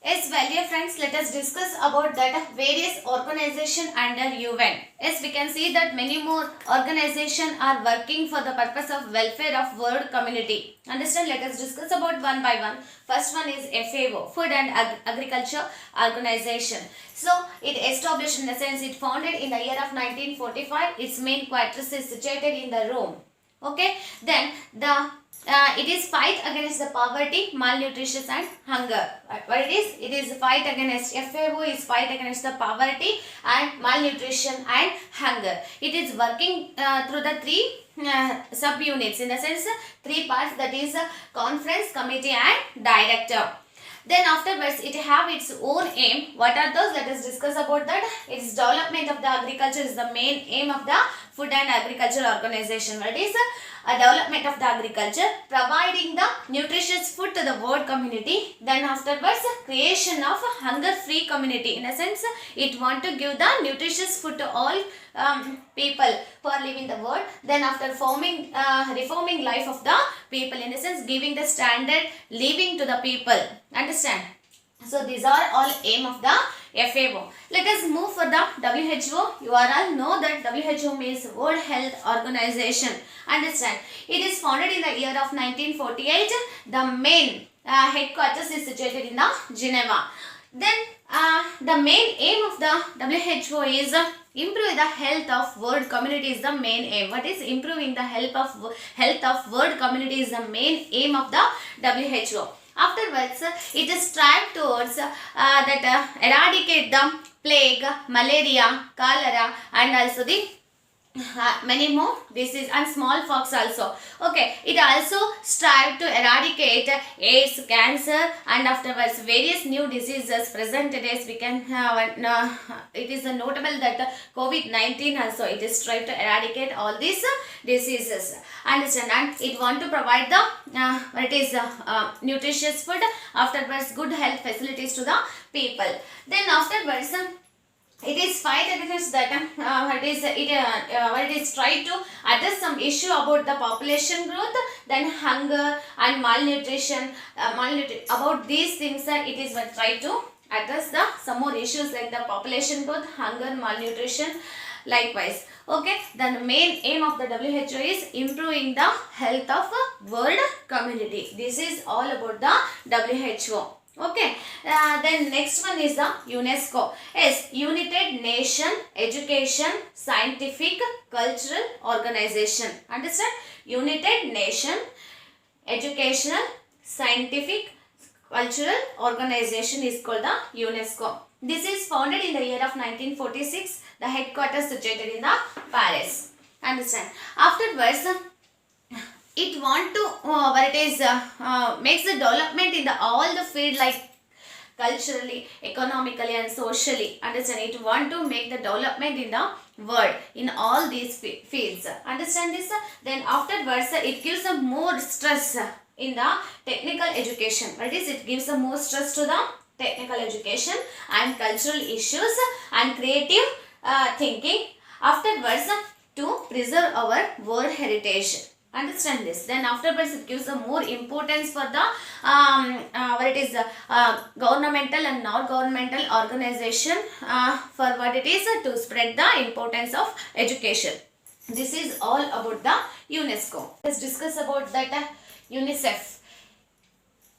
Yes, well, dear friends, let us discuss about that various organization under UN. Yes, we can see that many more organization are working for the purpose of welfare of world community. Understand? Let us discuss about one by one. First one is FAO, Food and Agriculture Organization. So, it established in the sense it founded in the year of 1945. Its main quarters is situated in the Rome. Okay, then it is fight against the poverty, malnutrition and hunger. What it is? It is fight against FAO is fight against the poverty and malnutrition and hunger. It is working through the three subunits, in the sense three parts, that is conference, committee and director. Then afterwards it have its own aim. What are those? Let us discuss about that. Its development of the agriculture is the main aim of the Food and Agriculture Organization. What is a development of the agriculture, providing the nutritious food to the world community. Then afterwards creation of a hunger-free community. In a sense, it want to give the nutritious food to all people who are living the world. Then after reforming life of the people, in a sense giving the standard living to the people. Understand? So these are all aim of the FAO. Let us move for the WHO. You all know that WHO means World Health Organization. Understand? It is founded in the year of 1948. The main headquarters is situated in the Geneva. Then the main aim of the WHO is improve the health of world community is the main aim. What is improving the health of world community is the main aim of the WHO. Afterwards, it is strive towards eradicate the plague, malaria, cholera and also the many more diseases and smallpox also. Okay, it also strive to eradicate AIDS, cancer and afterwards various new diseases presented as we can it is notable that COVID-19 also it is strive to eradicate all these diseases. Understand? And it want to provide the nutritious food, afterwards good health facilities to the people. Then afterwards it is fight against that it is try to address some issue about the population growth, then hunger and malnutrition. About these things it is try to address the some more issues like the population growth, hunger, malnutrition likewise. Okay, then the main aim of the WHO is improving the health of world community. This is all about the WHO. Okay, then next one is the UNESCO. Yes, United Nation Education Scientific Cultural Organization. Understand? United Nation Educational Scientific Cultural Organization is called the UNESCO. This is founded in the year of 1946. The headquarters situated in the Paris. Understand? Afterwards, it want to makes the development in the all the field like culturally, economically and socially. Understand? It want to make the development in the world in all these fields. Understand this? Then afterwards it gives a more stress in the technical education. That is, it gives a more stress to the technical education and cultural issues and creative thinking. Afterwards, to preserve our world heritage. Understand this. Then afterwards it gives a more importance for the governmental and non-governmental organization for what it is to spread the importance of education. This is all about the UNESCO. Let's discuss about that UNICEF.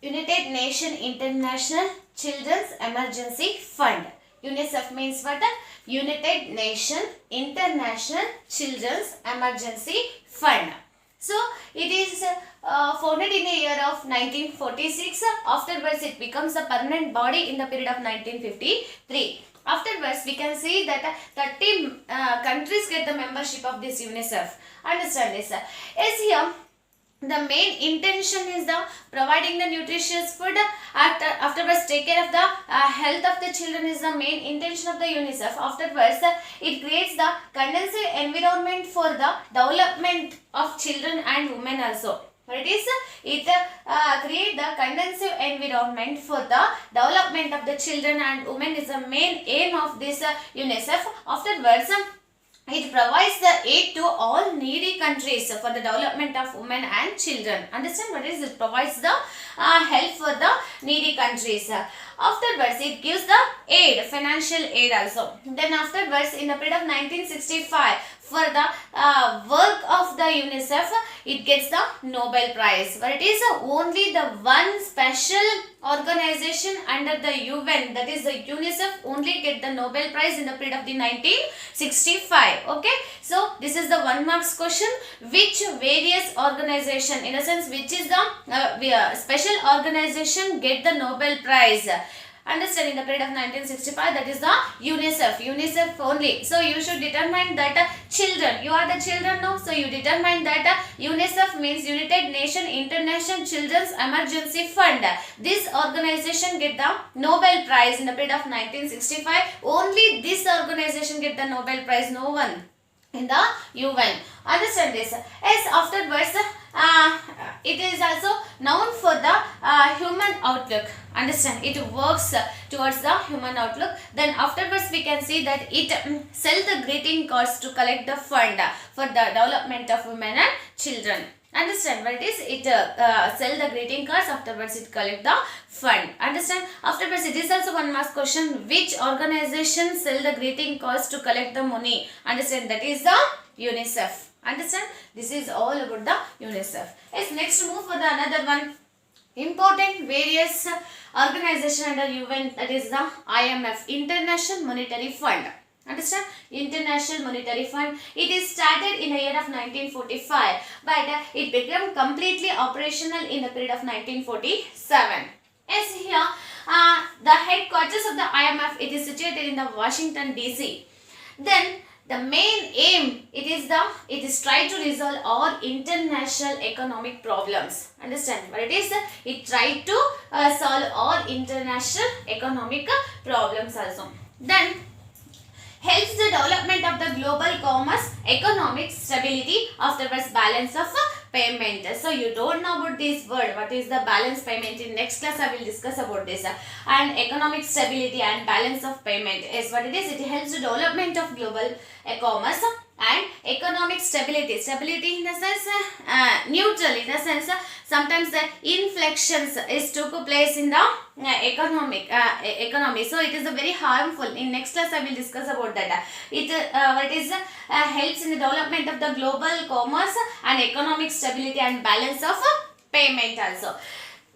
United Nations International Children's Emergency Fund. UNICEF means what? United Nations International Children's Emergency Fund. So, it is founded in the year of 1946. Afterwards, it becomes a permanent body in the period of 1953. Afterwards, we can see that 30 countries get the membership of this UNICEF. Understand this? Yes, here the main intention is the providing the nutritious food. Afterwards, take care of the health of the children is the main intention of the UNICEF. Afterwards, it creates the conducive environment for the development of children and women also. What it is? It create the conducive environment for the development of the children and women is the main aim of this UNICEF. Afterwards, it provides the aid to all needy countries for the development of women and children. Understand what is it? Provides the help for the needy countries. Afterwards, it gives the aid, financial aid also. Then afterwards, in the period of 1965, for the work of the UNICEF, it gets the Nobel Prize. But it is only the one special organization under the UN, that is the UNICEF, only get the Nobel Prize in the period of the 1965. Okay, so this is the 1 marks question. Which various organization, in a sense, which is the special organization get the Nobel Prize? Understand, in the period of 1965, that is the UNICEF only. So you should determine that children, you are the children now, so you determine that UNICEF means United Nations International Children's Emergency Fund. This organization get the Nobel Prize in the period of 1965. Only this organization get the Nobel Prize, no one in the UN. Understand this? Yes, afterwards, it is also known for the human outlook. Understand, it works towards the human outlook. Then afterwards, we can see that it sell the greeting cards to collect the fund for the development of women and children. Understand what it is? It sell the greeting cards, afterwards it collect the fund. Understand? Afterwards, it is also 1 marks question. Which organization sell the greeting cards to collect the money? Understand, that is the UNICEF. Understand? This is all about the UNICEF. Yes, next move for the another one. Important various organization under UN, that is the IMF, International Monetary Fund. Understand? International Monetary Fund. It is started in the year of 1945, but it became completely operational in the period of 1947. As here, the headquarters of the IMF, it is situated in the Washington DC. Then the main aim, it is try to resolve all international economic problems. Understand what it is? It try to solve all international economic problems also. Then helps the development of the global commerce, economic stability, afterwards balance of payment. So you don't know about this word, what is the balance payment? In next class I will discuss about this. And economic stability and balance of payment is what it is. It helps the development of global commerce and economic stability. Stability in the sense neutral, in the sense sometimes the inflections is took place in the economy. So it is a very harmful. In next class I will discuss about that. It helps in the development of the global commerce and economic stability and balance of payment also.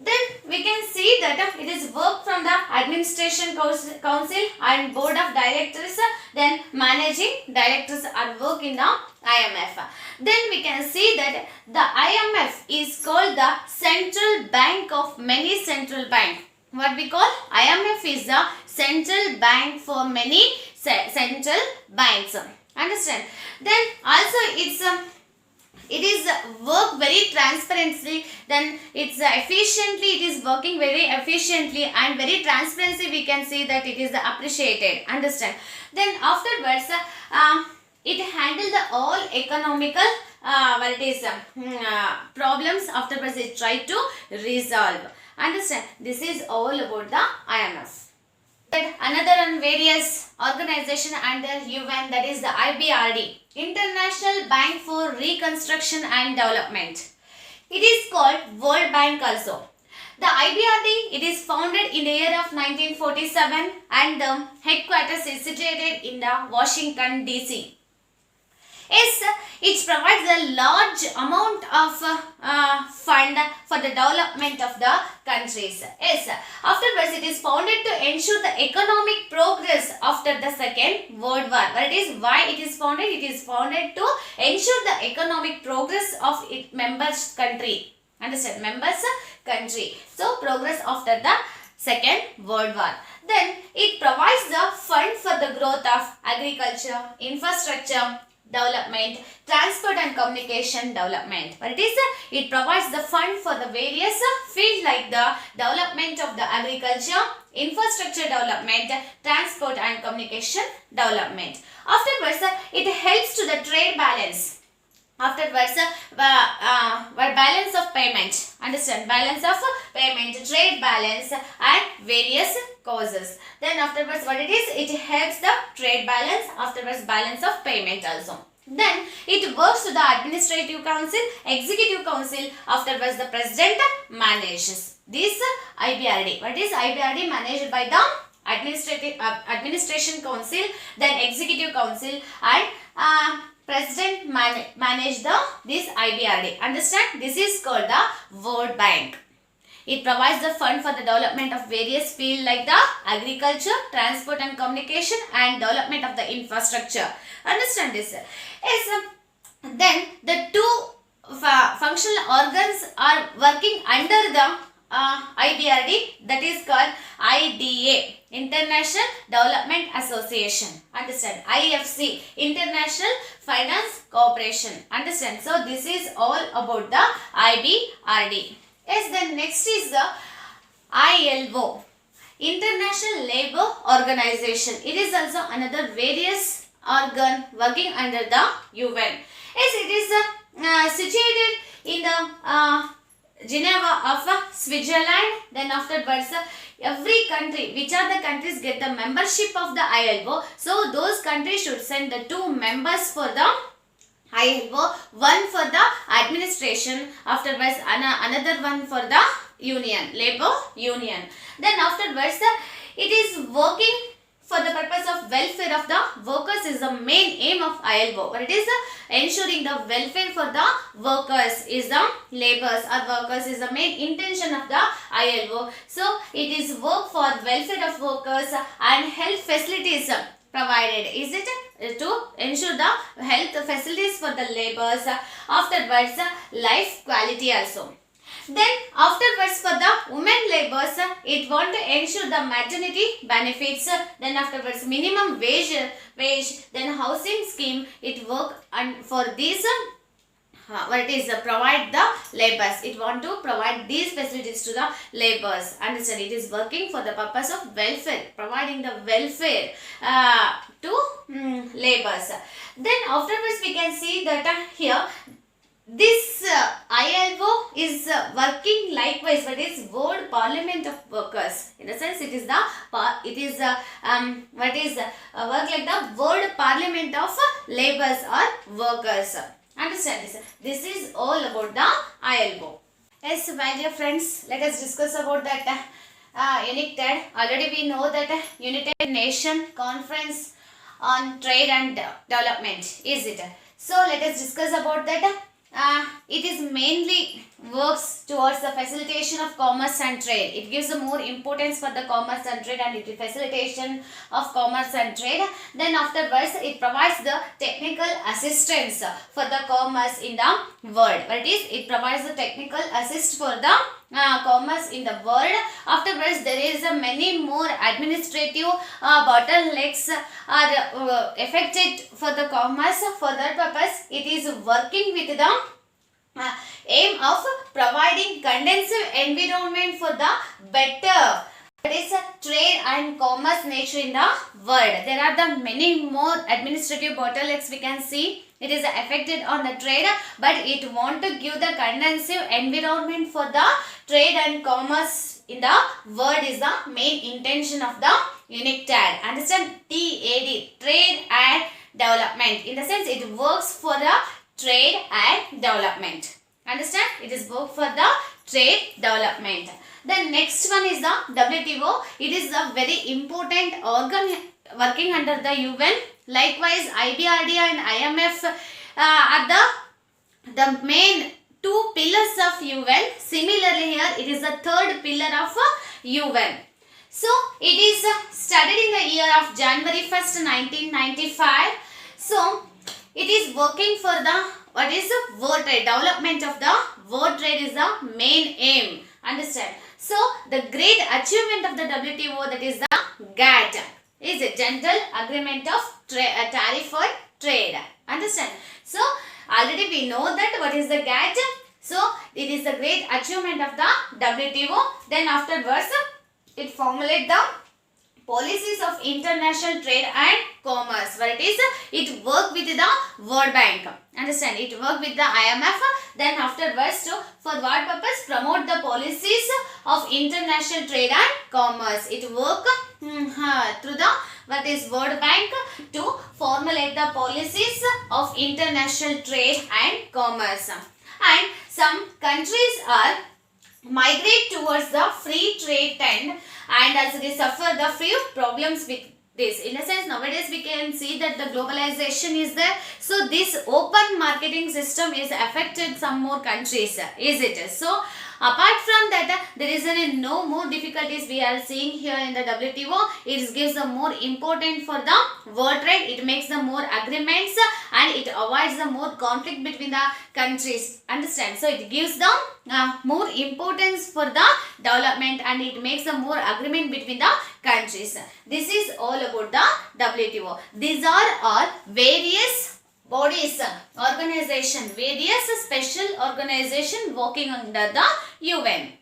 Then we can see that it is work from the administration council and board of directors. Then managing directors are work in the IMF. Then we can see that the IMF is called the central bank of many central bank. What we call IMF is the central bank for many central banks. Understand? Then also it is work very transparently, then it's efficiently, it is working very efficiently and very transparency, we can see that it is appreciated. Understand? Then afterwards, it handle the all economical problems, afterwards it try to resolve. Understand? This is all about the IMF. Another various organization under UN, that is the IBRD, International Bank for Reconstruction and Development. It is called World Bank also. The IBRD, it is founded in the year of 1947 and the headquarters is situated in the Washington DC. Yes, it provides a large amount of fund for the development of the countries. Yes, afterwards it is founded to ensure the economic progress after the Second World War. That is why it is founded. It is founded to ensure the economic progress of its members country. Understand? Members country. So progress after the Second World War. Then it provides the fund for the growth of agriculture, infrastructure development, transport and communication development. But it provides the fund for the various fields like the development of the agriculture, infrastructure development, transport and communication development. Afterwards, it helps to the trade balance. Afterwards, balance of payment. Understand? Balance of payment, trade balance, and various causes. Then afterwards, what it is? It helps the trade balance. Afterwards, balance of payment also. Then it works to the administrative council, executive council. Afterwards, the president manages this IBRD. What is IBRD? Managed by the administration council, then executive council, and president manage this IBRD. Understand? This is called the World Bank. It provides the fund for the development of various fields like the agriculture, transport and communication, and development of the infrastructure. Understand this? Yes. Then the two functional organs are working under the IBRD, that is called IDA, International Development Association. Understand? IFC, International Finance Corporation. Understand? So this is all about the IBRD. Yes, then next is the ILO, International Labour Organization. It is also another various organ working under the UN. Yes, it is situated in the Geneva of Switzerland. Then afterwards, every country, which are the countries get the membership of the ILO, so those countries should send the 2 members for the ILO, one for the administration, afterwards another one for the union, labor union. Then afterwards, it is working for the purpose of welfare of the workers is the main aim of ILO. But it is ensuring the welfare for the workers is the laborers or workers is the main intention of the ILO. So it is work for welfare of workers and health facilities provided. Is it to ensure the health facilities for the laborers? Afterwards, life quality also. Then afterwards, for the women laborers, it want to ensure the maternity benefits. Then afterwards, minimum wage, then housing scheme. It work and for these what it is provide the laborers. It want to provide these facilities to the laborers. Understand? It is working for the purpose of welfare, providing the welfare to laborers. Then afterwards, we can see that here this ILO is working likewise, but it is World Parliament of Workers. In a sense, it is the work like the World Parliament of Laborers or Workers. Understand this? This is all about the ILO. Yes, my dear friends, let us discuss about that UNCTAD. Already we know that United Nations Conference on Trade and Development, is it? So let us discuss about that. It is mainly works towards the facilitation of commerce and trade. It gives the more importance for the commerce and trade and the facilitation of commerce and trade. Then afterwards, it provides the technical assistance for the commerce in the world. But it provides the technical assist for the commerce in the world. Afterwards, there is many more administrative bottlenecks are affected for the commerce. For that purpose, it is working with the aim of providing conducive environment for the better trade and commerce nature in the world. There are the many more administrative bottlenecks we can see. It is affected on the trade, but it want to give the conducive environment for the trade and commerce in the world is the main intention of the UNCTAD. Understand? TAD, trade and development. In the sense, it works for the trade and development. Understand? It is work for the trade development. The next one is the WTO. It is a very important organ working under the UN. Likewise, IBRD and IMF are the main 2 pillars of UN. Similarly here, it is the 3rd pillar of UN. So, it is started in the year of January 1st, 1995. So, it is working for the what is the world trade. Development of the world trade is the main aim. Understand? So, the great achievement of the WTO, that is the GATT, is a General Agreement of Tariff for Trade. Understand? So, already we know that what is the GATT. So, it is the great achievement of the WTO. Then afterwards, it formulates the policies of international trade and Commerce. What it is? It work with the World Bank. Understand? It work with the IMF. Then afterwards to for what purpose? Promote the policies of international trade and commerce. It work through the what is World Bank to formulate the policies of international trade and commerce. And some countries are migrate towards the free trade trend, and as they suffer the few problems with this. In a sense, nowadays we can see that the globalization is there, so this open marketing system is affected some more countries, is it? So apart from that, there is no more difficulties we are seeing here in the WTO. It gives the more important for the world trade. It makes the more agreements and it avoids the more conflict between the countries. Understand? So it gives the more importance for the development and it makes the more agreement between the countries. This is all about the WTO. These are all various bodies, organization, various special organization working under the UN.